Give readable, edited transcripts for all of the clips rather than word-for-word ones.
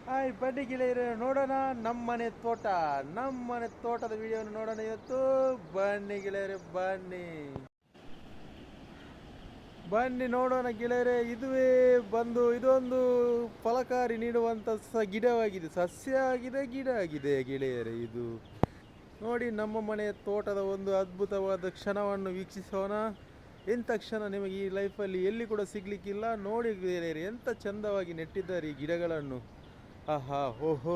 Hi ಬನ್ನಿ ಗೆಳೆಯರೆ, ನೋಡೋಣ ನಮ್ಮನೆ ತೋಟದ ವಿಡಿಯೋವನ್ನು ನೋಡೋಣ ಇವತ್ತು. ಬನ್ನಿ ಗೆಳೆಯರೆ, ಬನ್ನಿ ನೋಡೋಣ ಗೆಳೆಯರೆ. ಇದೊಂದು ಫಲಕಾರಿ ನೀಡುವಂಥ ಗಿಡವಾಗಿದೆ, ಸಸ್ಯ ಆಗಿದೆ, ಗಿಡ ಆಗಿದೆ ಗೆಳೆಯರೆ. ಇದು ನೋಡಿ, ನಮ್ಮ ಮನೆಯ ತೋಟದ ಒಂದು ಅದ್ಭುತವಾದ ಕ್ಷಣವನ್ನು ವೀಕ್ಷಿಸೋಣ. ಎಂಥ ಕ್ಷಣ ನಿಮಗೆ ಈ ಲೈಫಲ್ಲಿ ಎಲ್ಲಿ ಕೂಡ ಸಿಗ್ಲಿಕ್ಕಿಲ್ಲ. ನೋಡಿ ಗೆಳೆಯರೆ, ಎಂಥ ಚಂದವಾಗಿ ನೆಟ್ಟಿದ್ದಾರೆ ಈ ಗಿಡಗಳನ್ನು. ಆಹಾ, ಓಹೋ,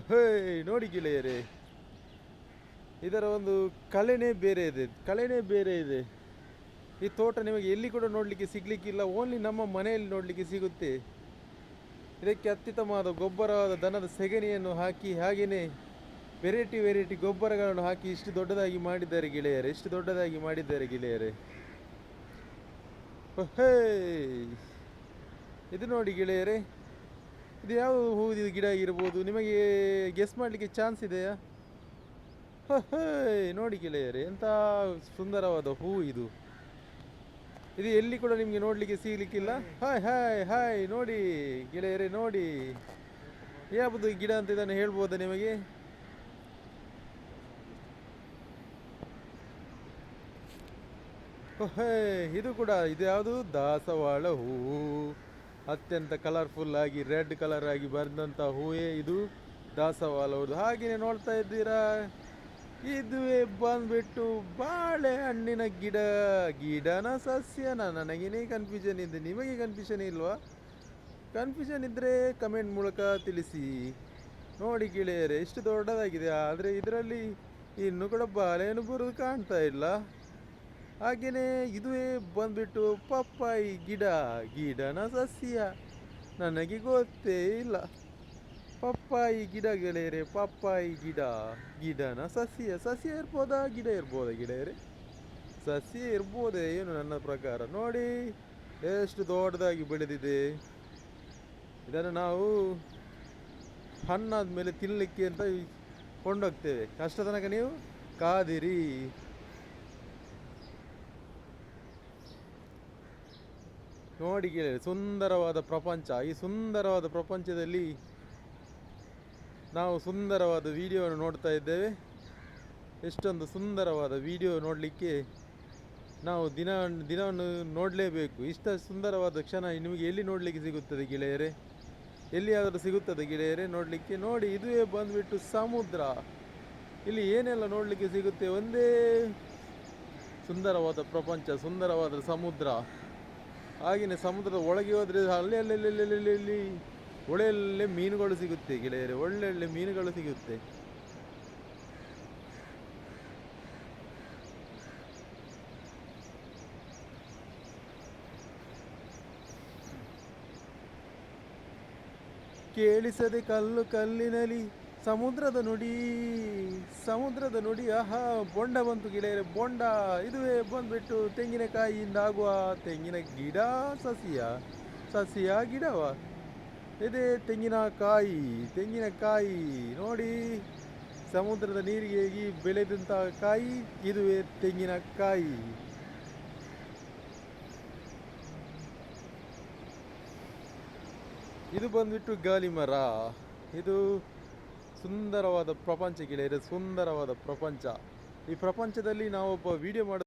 ಹೇ, ನೋಡಿ ಗೆಳೆಯರೆ, ಇದರ ಒಂದು ಕಳೆನೇ ಬೇರೆ ಇದೆ. ಈ ತೋಟ ನಿಮಗೆ ಎಲ್ಲಿ ಕೂಡ ನೋಡಲಿಕ್ಕೆ ಸಿಗ್ಲಿಕ್ಕಿಲ್ಲ, ಓನ್ಲಿ ನಮ್ಮ ಮನೆಯಲ್ಲಿ ನೋಡಲಿಕ್ಕೆ ಸಿಗುತ್ತೆ. ಇದಕ್ಕೆ ಅತ್ಯುತ್ತಮವಾದ ಗೊಬ್ಬರವಾದ ದನದ ಸೆಗಣಿಯನ್ನು ಹಾಕಿ, ಹಾಗೆಯೇ ವೆರೈಟಿ ಗೊಬ್ಬರಗಳನ್ನು ಹಾಕಿ ಇಷ್ಟು ದೊಡ್ಡದಾಗಿ ಮಾಡಿದ್ದಾರೆ ಗೆಳೆಯರೆ. ಹೇ, ಇದು ನೋಡಿ ಗೆಳೆಯರೆ, ಇದು ಯಾವ ಹೂವಿನ ಗಿಡ ಇರ್ಬೋದು? ನಿಮಗೆ ಗೆಸ್ ಮಾಡಲಿಕ್ಕೆ ಚಾನ್ಸ್ ಇದೆಯಾ? ಹೇ, ನೋಡಿ ಗೆಳೆಯರೆ, ಎಂಥ ಸುಂದರವಾದ ಹೂ ಇದು. ಎಲ್ಲಿ ಕೂಡ ನಿಮಗೆ ನೋಡಲಿಕ್ಕೆ ಸಿಗಲಿಕ್ಕಿಲ್ಲ. ಹಾಯ್ ನೋಡಿ ಗೆಳೆಯರೆ, ನೋಡಿ ಯಾವುದು ಗಿಡ ಅಂತ ಇದನ್ನು ಹೇಳ್ಬೋದಾ ನಿಮಗೆ? ಇದು ಯಾವುದು? ದಾಸವಾಳ ಹೂವು. ಅತ್ಯಂತ ಕಲರ್ಫುಲ್ ಆಗಿ ರೆಡ್ ಕಲರ್ ಆಗಿ ಬಂದಂಥ ಹೂವೇ ಇದು ದಾಸವಾಳ ಹೂವು. ಹಾಗೆಯೇ ನೋಡ್ತಾ ಇದ್ದೀರಾ, ಇದುವೇ ಬಂದ್ಬಿಟ್ಟು ಬಾಳೆಹಣ್ಣಿನ ಗಿಡನ ಸಸ್ಯನ? ನನಗೇನೇ ಕನ್ಫ್ಯೂಷನ್ ಇದೆ, ನಿಮಗೆ ಕನ್ಫ್ಯೂಷನ್ ಇಲ್ವಾ? ಕನ್ಫ್ಯೂಷನ್ ಇದ್ದರೆ ಕಮೆಂಟ್ ಮೂಲಕ ತಿಳಿಸಿ. ನೋಡಿ ಗೆಳೆಯರೆ, ಎಷ್ಟು ದೊಡ್ಡದಾಗಿದೆ, ಆದರೆ ಇದರಲ್ಲಿ ಇನ್ನೂ ಕೂಡ ಬಾಳೆಹಣ್ಣು ಬರೋದು ಕಾಣ್ತಾ ಇಲ್ಲ. ಹಾಗೆಯೇ ಇದುವೇ ಬಂದ್ಬಿಟ್ಟು ಪಪ್ಪಾಯಿ ಗಿಡನ ಸಸ್ಯ? ನನಗೆ ಗೊತ್ತೇ ಇಲ್ಲ. ಪಪ್ಪಾಯಿ ಗಿಡ ಗೆಳೆಯರೆ, ಪಪ್ಪಾಯಿ ಗಿಡನ ಸಸ್ಯ ಇರ್ಬೋದಾ, ಗಿಡ ಇರ್ಬೋದಾ ಗೆಳೆಯರೆ? ಸಸ್ಯ ಇರ್ಬೋದೇ ಏನು? ನನ್ನ ಪ್ರಕಾರ ನೋಡಿ ಎಷ್ಟು ದೊಡ್ಡದಾಗಿ ಬೆಳೆದಿದೆ. ಇದನ್ನು ನಾವು ಹಣ್ಣಾದ ಮೇಲೆ ತಿನ್ನಲಿಕ್ಕೆ ಅಂತ ಕೊಂಡೋಗ್ತೇವೆ. ಅಷ್ಟ ತನಕ ನೀವು ಕಾದಿರಿ. ನೋಡಿ ಗೆಳೆಯರೆ, ಸುಂದರವಾದ ಪ್ರಪಂಚ. ಈ ಸುಂದರವಾದ ಪ್ರಪಂಚದಲ್ಲಿ ನಾವು ಸುಂದರವಾದ ವಿಡಿಯೋವನ್ನು ನೋಡ್ತಾ ಇದ್ದೇವೆ. ಎಷ್ಟೊಂದು ಸುಂದರವಾದ ವಿಡಿಯೋ ನೋಡಲಿಕ್ಕೆ ನಾವು ದಿನವನ್ನು ನೋಡಲೇಬೇಕು. ಇಷ್ಟ ಸುಂದರವಾದ ಕ್ಷಣ ನಿಮಗೆ ಎಲ್ಲಿ ನೋಡಲಿಕ್ಕೆ ಸಿಗುತ್ತದೆ ಗೆಳೆಯರೆ? ಎಲ್ಲಿಯಾದರೂ ಸಿಗುತ್ತದೆ ಗೆಳೆಯರೆ ನೋಡಲಿಕ್ಕೆ? ನೋಡಿ, ಇದುವೇ ಬಂದುಬಿಟ್ಟು ಸಮುದ್ರ. ಇಲ್ಲಿ ಏನೆಲ್ಲ ನೋಡಲಿಕ್ಕೆ ಸಿಗುತ್ತೆ? ಒಂದೇ ಸುಂದರವಾದ ಪ್ರಪಂಚ, ಸುಂದರವಾದ ಸಮುದ್ರ. ಹಾಗೆಯೇ ಸಮುದ್ರದ ಒಳಗೆ ಹೋದರೆ ಅಲ್ಲಿ ಒಳ್ಳೆ ಮೀನುಗಳು ಸಿಗುತ್ತೆ ಗೆಳೆಯರೆ, ಒಳ್ಳೆ ಮೀನುಗಳು ಸಿಗುತ್ತೆ. ಕೇಳಿಸದೆ ಕಲ್ಲಿನಲ್ಲಿ ಸಮುದ್ರದ ನುಡಿ. ಆಹಾ, ಬೊಂಡ ಬಂತು ಗೆಳೆಯರೆ, ಬೊಂಡ. ಇದುವೇ ಬಂದ್ಬಿಟ್ಟು ತೆಂಗಿನಕಾಯಿಯಿಂದ ಆಗುವ ತೆಂಗಿನ ಗಿಡ. ಸಸ್ಯ ಗಿಡವ? ಇದೇ ತೆಂಗಿನಕಾಯಿ ನೋಡಿ, ಸಮುದ್ರದ ನೀರಿಗೆ ಬೆಳೆದಂತಹ ಕಾಯಿ. ಇದುವೇ ತೆಂಗಿನಕಾಯಿ. ಇದು ಬಂದ್ಬಿಟ್ಟು ಗಾಲಿ ಮರ. ಇದು ಸುಂದರವಾದ ಪ್ರಪಂಚ ಗೆಳೆಯರೆ, ಸುಂದರವಾದ ಪ್ರಪಂಚ. ಈ ಪ್ರಪಂಚದಲ್ಲಿ ನಾವೊಬ್ಬ ವಿಡಿಯೋ